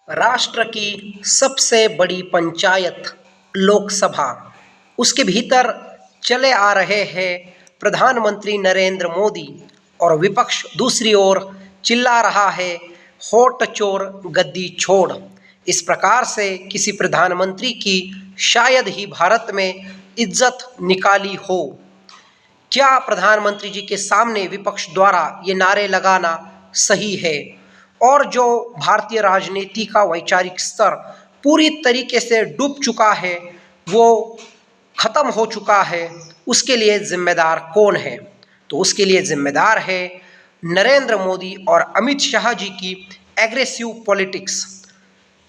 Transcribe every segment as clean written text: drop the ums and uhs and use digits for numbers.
राष्ट्र की सबसे बड़ी पंचायत लोकसभा, उसके भीतर चले आ रहे हैं प्रधानमंत्री नरेंद्र मोदी और विपक्ष दूसरी ओर चिल्ला रहा है होठ चोर गद्दी छोड़। इस प्रकार से किसी प्रधानमंत्री की शायद ही भारत में इज्जत निकाली हो। क्या प्रधानमंत्री जी के सामने विपक्ष द्वारा ये नारे लगाना सही है? और जो भारतीय राजनीति का वैचारिक स्तर पूरी तरीके से डूब चुका है, वो खत्म हो चुका है, उसके लिए जिम्मेदार कौन है? तो उसके लिए जिम्मेदार है नरेंद्र मोदी और अमित शाह जी की एग्रेसिव पॉलिटिक्स।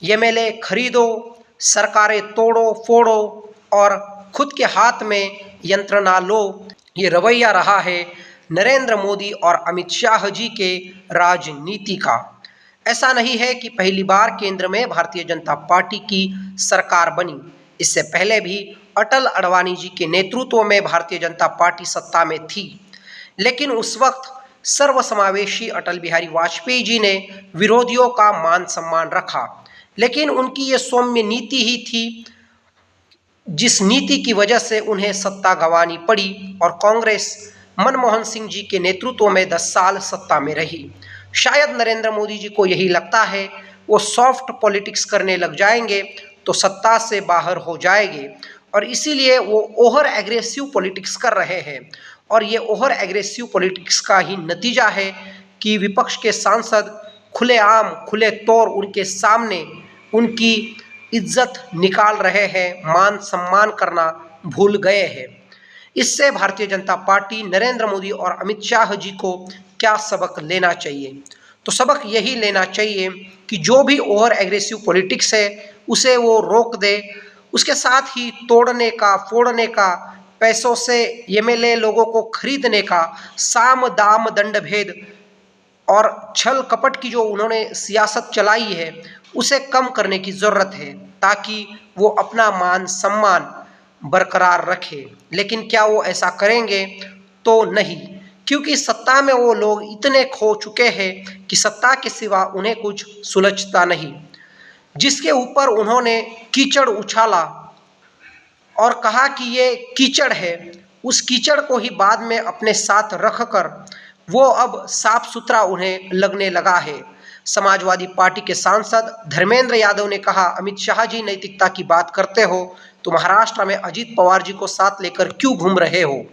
एमएलए खरीदो, सरकारें तोड़ो फोड़ो और खुद के हाथ में यंत्र ना लो, ये रवैया रहा है नरेंद्र मोदी और अमित शाह जी के राजनीति का। ऐसा नहीं है कि पहली बार केंद्र में भारतीय जनता पार्टी की सरकार बनी। इससे पहले भी अटल अडवाणी जी के नेतृत्व में भारतीय जनता पार्टी सत्ता में थी, लेकिन उस वक्त सर्वसमावेशी अटल बिहारी वाजपेयी जी ने विरोधियों का मान सम्मान रखा। लेकिन उनकी ये सौम्य नीति ही थी, जिस नीति की वजह से उन्हें सत्ता गंवानी पड़ी और कांग्रेस मनमोहन सिंह जी के नेतृत्व में 10 साल सत्ता में रही। शायद नरेंद्र मोदी जी को यही लगता है, वो सॉफ्ट पॉलिटिक्स करने लग जाएंगे तो सत्ता से बाहर हो जाएंगे, और इसीलिए वो ओवर एग्रेसिव पॉलिटिक्स कर रहे हैं। और ये ओवर एग्रेसिव पॉलिटिक्स का ही नतीजा है कि विपक्ष के सांसद खुलेआम खुले तौर उनके सामने उनकी इज्जत निकाल रहे हैं, मान सम्मान करना भूल गए हैं। इससे भारतीय जनता पार्टी नरेंद्र मोदी और अमित शाह जी को क्या सबक लेना चाहिए? तो सबक यही लेना चाहिए कि जो भी ओवर एग्रेसिव पॉलिटिक्स है उसे वो रोक दे। उसके साथ ही तोड़ने का, फोड़ने का, पैसों से एमएलए लोगों को खरीदने का, साम दाम दंड भेद और छल कपट की जो उन्होंने सियासत चलाई है, उसे कम करने की ज़रूरत है, ताकि वो अपना मान सम्मान बरकरार रखे। लेकिन क्या वो ऐसा करेंगे? तो नहीं, क्योंकि सत्ता में वो लोग इतने खो चुके हैं कि सत्ता के सिवा उन्हें कुछ सुलझता नहीं। जिसके ऊपर उन्होंने कीचड़ उछाला और कहा कि ये कीचड़ है, उस कीचड़ को ही बाद में अपने साथ रखकर वो अब साफ सुथरा उन्हें लगने लगा है। समाजवादी पार्टी के सांसद धर्मेंद्र यादव ने कहा, अमित शाह जी नैतिकता की बात करते हो तो महाराष्ट्र में अजीत पवार जी को साथ लेकर क्यों घूम रहे हो?